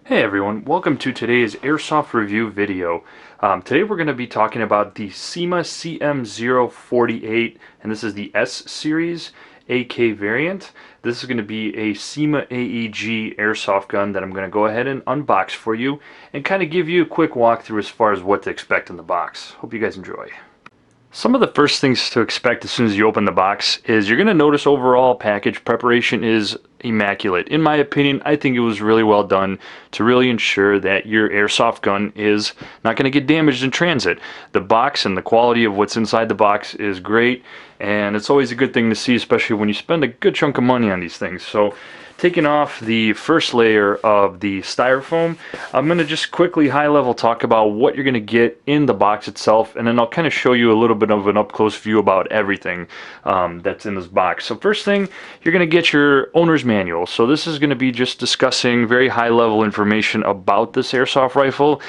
Hey everyone, welcome to today's Airsoft review video. Today we're going to be talking about the CYMA CM048, and this is the S series AK variant. This is going to be a CYMA AEG airsoft gun that I'm going to go ahead and unbox for you and kind of give you a quick walkthrough as far as what to expect in the box. Hope you guys enjoy. Some of the first things to expect as soon as you open the box is you're going to notice overall package preparation is immaculate. In my opinion, I think it was really well done to really ensure that your airsoft gun is not going to get damaged in transit. The box and the quality of what's inside the box is great, and it's always a good thing to see, especially when you spend a good chunk of money on these things. So taking off the first layer of the styrofoam, I'm going to just quickly high level talk about what you're going to get in the box itself, and then I'll kind of show you a little bit of an up close view about everything that's in this box. So first thing, you're going to get your owner's manual. So this is going to be just discussing very high level information about this airsoft rifle.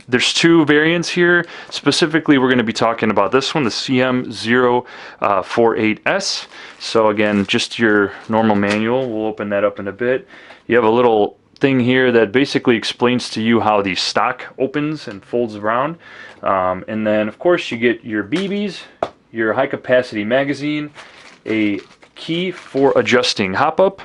There's two variants here. Specifically, we're going to be talking about this one, the CM048S. So again, just your normal manual. We'll open that up in a bit. You have a little thing here that basically explains to you how the stock opens and folds around. And then of course you get your BBs, your high capacity magazine, a key for adjusting hop-up,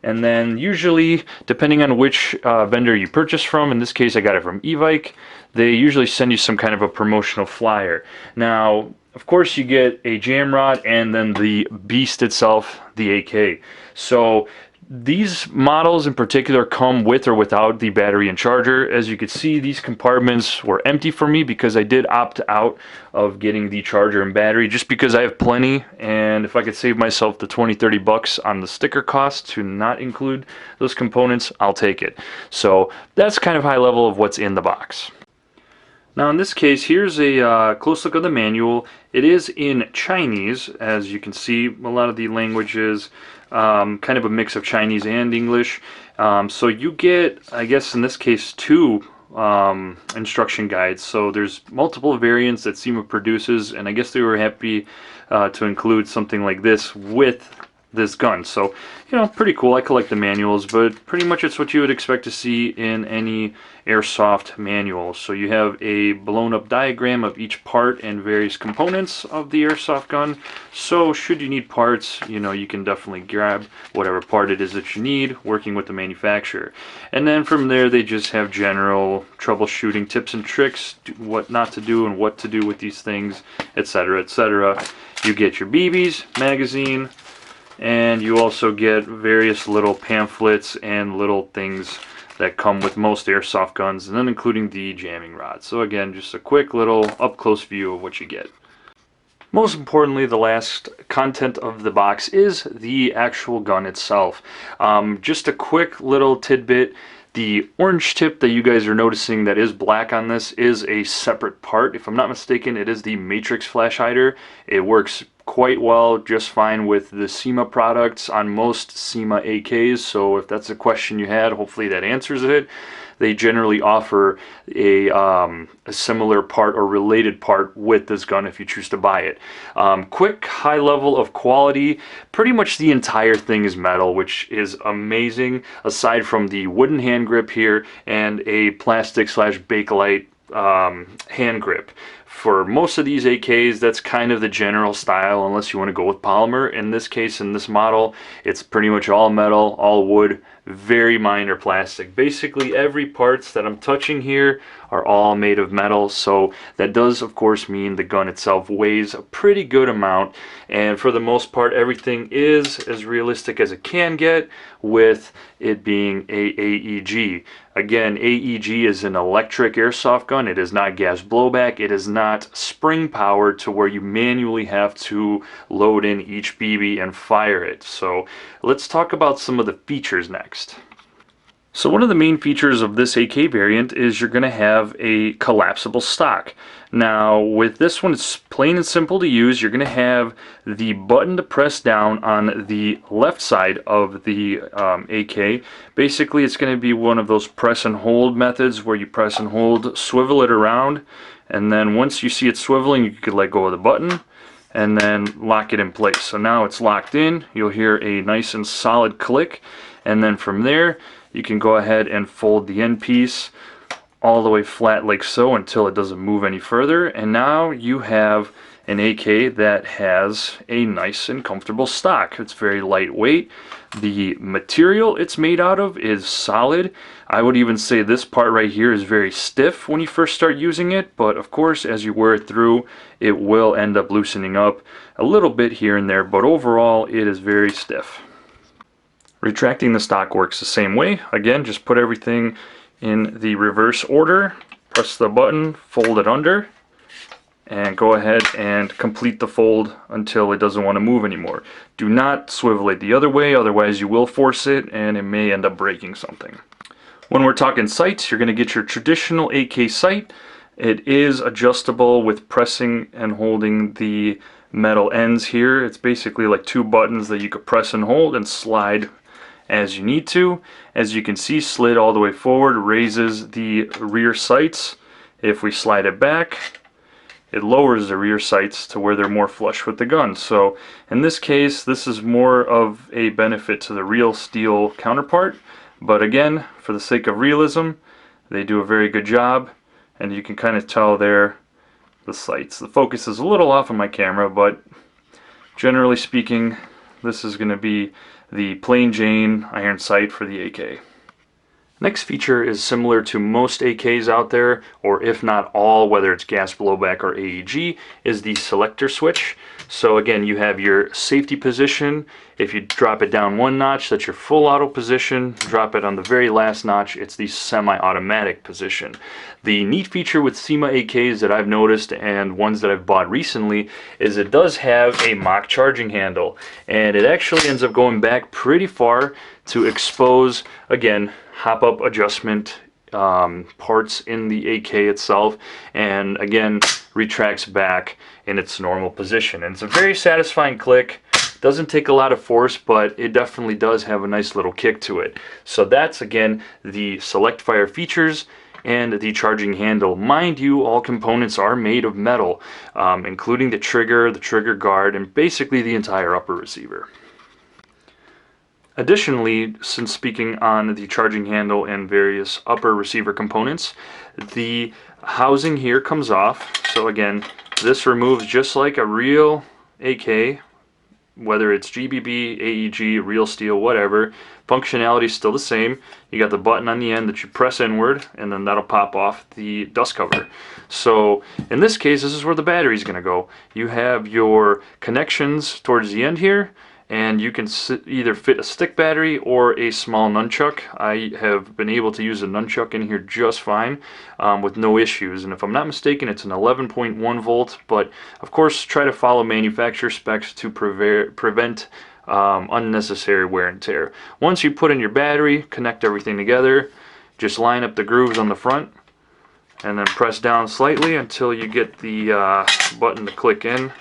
and then usually, depending on which vendor you purchase from, in this case I got it from Evike, they usually send you some kind of a promotional flyer. Now, of course, you get a jam rod and then the beast itself, the AK. So these models in particular come with or without the battery and charger. As you can see, these compartments were empty for me because I did opt out of getting the charger and battery just because I have plenty, and if I could save myself the 20-30 bucks on the sticker cost to not include those components, I'll take it. So that's kind of high level of what's in the box. Now in this case, here's a close look of the manual. It is in Chinese, as you can see. A lot of the languages, kind of a mix of Chinese and English. So you get, I guess in this case, two instruction guides. So there's multiple variants that CYMA produces, and I guess they were happy to include something like this with this gun. So, you know, pretty cool. I collect the manuals, but pretty much it's what you would expect to see in any airsoft manual. So you have a blown up diagram of each part and various components of the airsoft gun. So should you need parts, you know, you can definitely grab whatever part it is that you need working with the manufacturer. And then from there they just have general troubleshooting tips and tricks, what not to do and what to do with these things, etc., etc. You get your BBs, magazine, and you also get various little pamphlets and little things that come with most airsoft guns, and then including the jamming rod. So again, just a quick little up-close view of what you get. Most importantly, the last content of the box is the actual gun itself. Just a quick little tidbit. The orange tip that you guys are noticing that is black on this is a separate part. If I'm not mistaken, it is the matrix flash hider. It works quite well, just fine with the CYMA products on most CYMA AKs, so if that's a question you had, hopefully that answers it. They generally offer a similar part or related part with this gun if you choose to buy it. Quick high level of quality, pretty much the entire thing is metal, which is amazing, aside from the wooden hand grip here and a plastic / Bakelite hand grip. For most of these AKs, that's kind of the general style, unless you want to go with polymer. In this case, in this model, it's pretty much all metal, all wood, very minor plastic. Basically every parts that I'm touching here are all made of metal, so that does of course mean the gun itself weighs a pretty good amount, and for the most part everything is as realistic as it can get, with it being a AEG. Again, AEG is an electric airsoft gun. It is not gas blowback. It is not spring powered to where you manually have to load in each BB and fire it. So let's talk about some of the features next. So one of the main features of this AK variant is you're going to have a collapsible stock. Now with this one, it's plain and simple to use. You're going to have the button to press down on the left side of the AK. Basically it's going to be one of those press and hold methods where you press and hold, swivel it around, and then once you see it swiveling, you could let go of the button and then lock it in place. So now it's locked in. You'll hear a nice and solid click, and then from there you can go ahead and fold the end piece all the way flat like so until it doesn't move any further, and now you have an AK that has a nice and comfortable stock. It's very lightweight. The material it's made out of is solid. I would even say this part right here is very stiff when you first start using it, but of course as you wear it through it will end up loosening up a little bit here and there, but overall it is very stiff. Retracting the stock works the same way. Again, just put everything in the reverse order, press the button, fold it under, and go ahead and complete the fold until it doesn't want to move anymore. Do not swivel it the other way, otherwise you will force it and it may end up breaking something. When we're talking sights, you're going to get your traditional AK sight. It is adjustable with pressing and holding the metal ends here. It's basically like two buttons that you could press and hold and slide as you need to. As you can see, slid all the way forward raises the rear sights. If we slide it back, it lowers the rear sights to where they're more flush with the gun. So in this case, this is more of a benefit to the real steel counterpart, but again, for the sake of realism, they do a very good job, and you can kind of tell there the sights. The focus is a little off on my camera, but generally speaking, this is going to be the plain Jane iron sight for the AK. Next feature is similar to most AKs out there, or if not all, whether it's gas blowback or AEG, is the selector switch. So again, you have your safety position. If you drop it down one notch, that's your full auto position. Drop it on the very last notch, it's the semi-automatic position. The neat feature with CYMA AKs that I've noticed, and ones that I've bought recently, is it does have a mock charging handle, and it actually ends up going back pretty far to expose, again, hop-up adjustment parts in the AK itself, and again retracts back in its normal position. And it's a very satisfying click. Doesn't take a lot of force, but it definitely does have a nice little kick to it. So that's again the select fire features and the charging handle. Mind you, all components are made of metal, including the trigger guard, and basically the entire upper receiver. Additionally, since speaking on the charging handle and various upper receiver components, the housing here comes off. So again, this removes just like a real AK, whether it's GBB, AEG, real steel, whatever. Functionality is still the same. You got the button on the end that you press inward, and then that'll pop off the dust cover. So in this case, this is where the battery is going to go. You have your connections towards the end here, and you can either fit a stick battery or a small nunchuck. I have been able to use a nunchuck in here just fine with no issues, and if I'm not mistaken, it's an 11.1 volt, but of course try to follow manufacturer specs to prevent unnecessary wear and tear. Once you put in your battery, connect everything together, just line up the grooves on the front, and then press down slightly until you get the button to click in.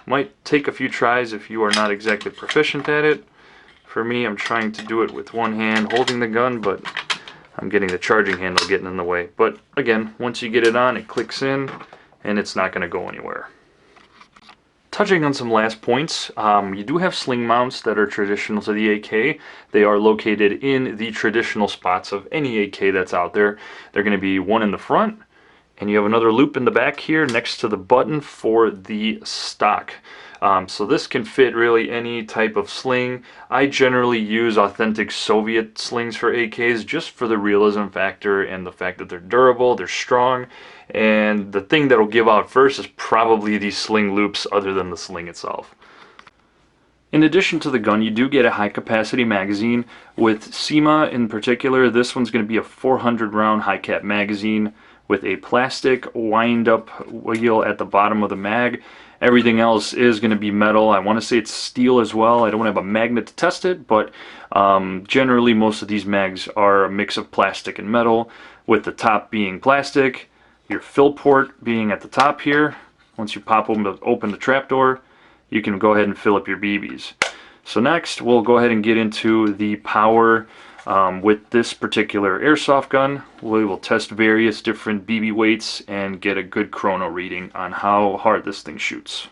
Might take a few tries if you are not exactly proficient at it. For me, I'm trying to do it with one hand holding the gun, but I'm getting the charging handle getting in the way. But again, once you get it on, it clicks in and it's not going to go anywhere. Touching on some last points, you do have sling mounts that are traditional to the AK. They are located in the traditional spots of any AK that's out there. They're going to be one in the front, and you have another loop in the back here next to the button for the stock. So this can fit really any type of sling. I generally use authentic Soviet slings for AKs just for the realism factor and the fact that they're durable, they're strong, and the thing that'll give out first is probably these sling loops other than the sling itself. In addition to the gun, you do get a high capacity magazine. With CYMA in particular, this one's going to be a 400 round high cap magazine with a plastic wind up wheel at the bottom of the mag. Everything else is going to be metal. I want to say it's steel as well. I don't have a magnet to test it, but generally most of these mags are a mix of plastic and metal, with the top being plastic, your fill port being at the top here. Once you pop open the trapdoor, you can go ahead and fill up your BBs. So next we'll go ahead and get into the power. With this particular airsoft gun, we will test various different BB weights and get a good chrono reading on how hard this thing shoots.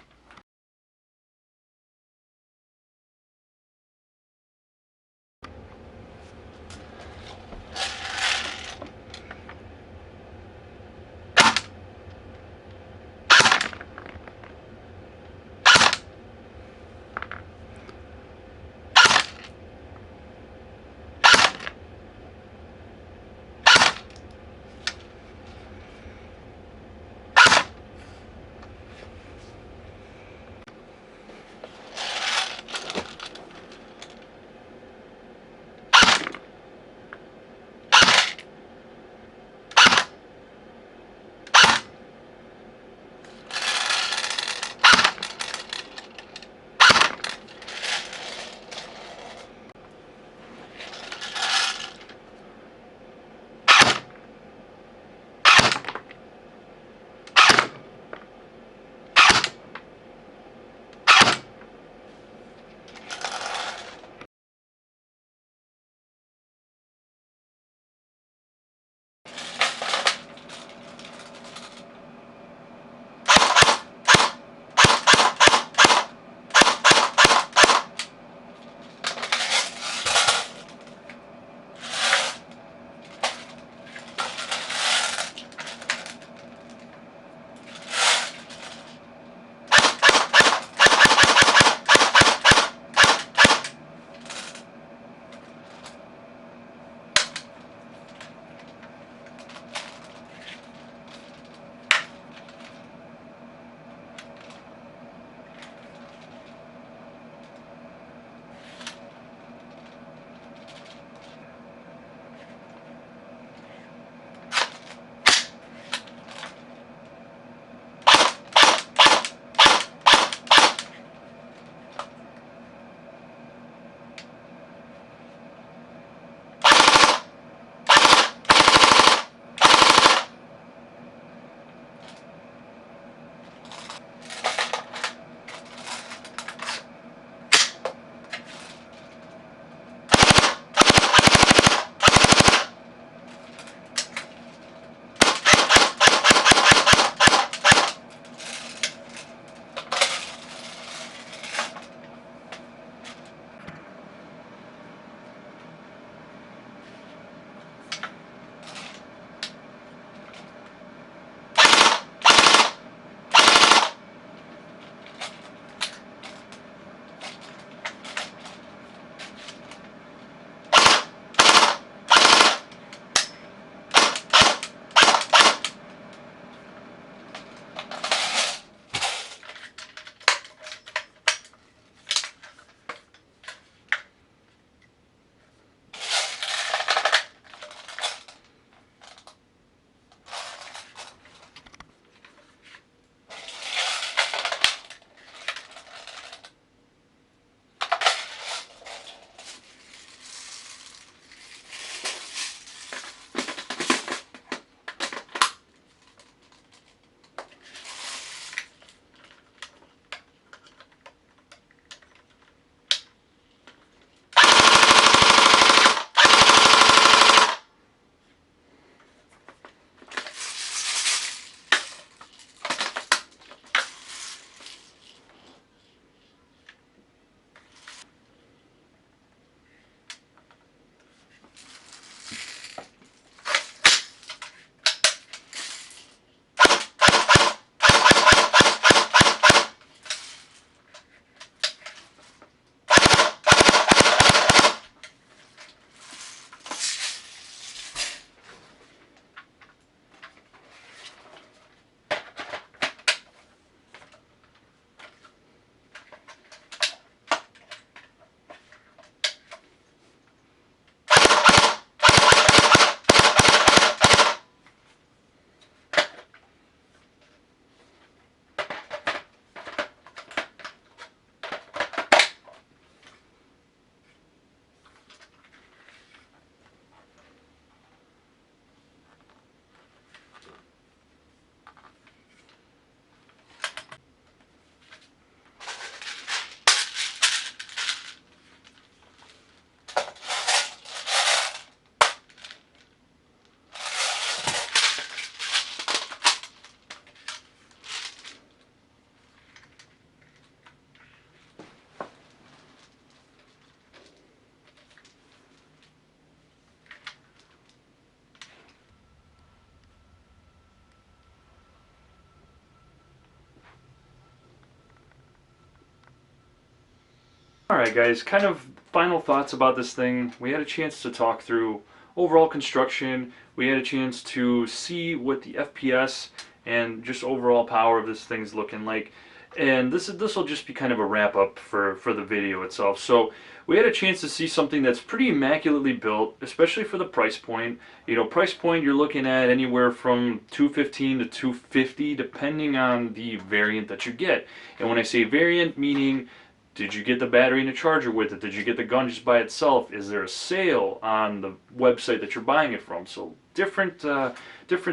Alright guys, kind of final thoughts about this thing. We had a chance to talk through overall construction. We had a chance to see what the FPS and just overall power of this thing's looking like. And this will just be kind of a wrap up for the video itself. So we had a chance to see something that's pretty immaculately built, especially for the price point. You know, price point you're looking at anywhere from $215 to $250 depending on the variant that you get. And when I say variant, meaning did you get the battery and the charger with it? Did you get the gun just by itself? Is there a sale on the website that you're buying it from? So different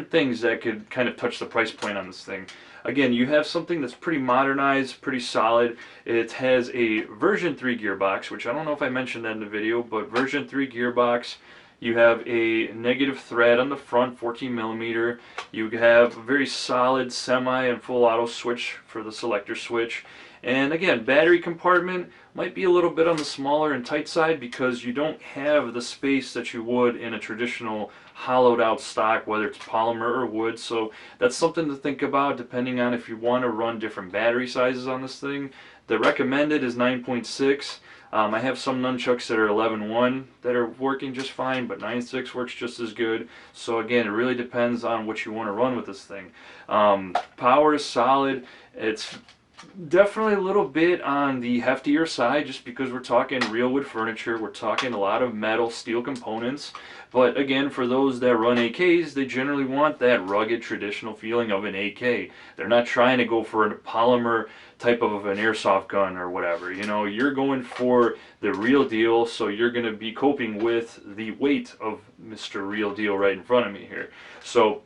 things that could kind of touch the price point on this thing. Again, you have something that's pretty modernized, pretty solid. It has a version 3 gearbox, which I don't know if I mentioned that in the video, but version 3 gearbox. You have a negative thread on the front, 14 millimeter. You have a very solid semi and full auto switch for the selector switch. And again, battery compartment might be a little bit on the smaller and tight side because you don't have the space that you would in a traditional hollowed out stock, whether it's polymer or wood. So that's something to think about depending on if you want to run different battery sizes on this thing. The recommended is 9.6. I have some nunchucks that are 11.1 that are working just fine, but 9.6 works just as good. So again, it really depends on what you want to run with this thing. Power is solid. It's definitely a little bit on the heftier side just because we're talking real wood furniture, we're talking a lot of metal, steel components. But again, for those that run AKs, they generally want that rugged traditional feeling of an AK. They're not trying to go for a polymer type of an airsoft gun or whatever. You know, you're going for the real deal, so you're going to be coping with the weight of Mr. Real Deal right in front of me here. So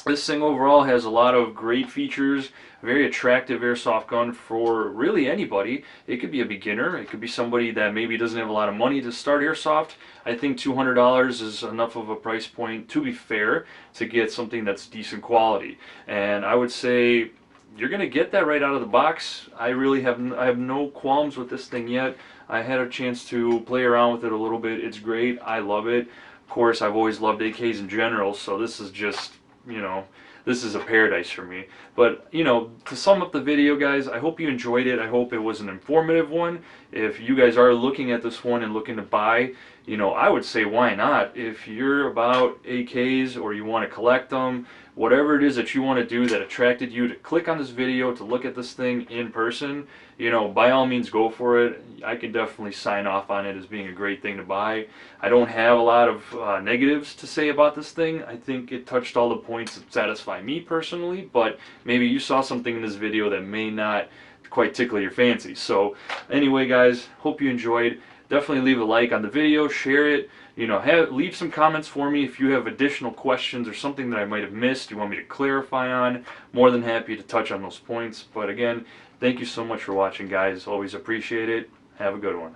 this thing overall has a lot of great features, very attractive airsoft gun for really anybody. It could be a beginner, it could be somebody that maybe doesn't have a lot of money to start airsoft. I think $200 is enough of a price point, to be fair, to get something that's decent quality. And I would say you're going to get that right out of the box. I have no qualms with this thing yet. I had a chance to play around with it a little bit. It's great. I love it. Of course, I've always loved AKs in general, so this is just, you know, this is a paradise for me. But, you know, to sum up the video, guys, I hope you enjoyed it. I hope it was an informative one. If you guys are looking at this one and looking to buy, you know, I would say why not? If you're about AKs or you want to collect them, whatever it is that you want to do that attracted you to click on this video to look at this thing in person, you know, by all means go for it. I can definitely sign off on it as being a great thing to buy. I don't have a lot of negatives to say about this thing. I think it touched all the points that satisfy me personally, but maybe you saw something in this video that may not quite tickle your fancy. So anyway, guys, hope you enjoyed. Definitely leave a like on the video, share it, you know, leave some comments for me if you have additional questions or something that I might have missed you want me to clarify on. More than happy to touch on those points. But again, thank you so much for watching, guys. Always appreciate it. Have a good one.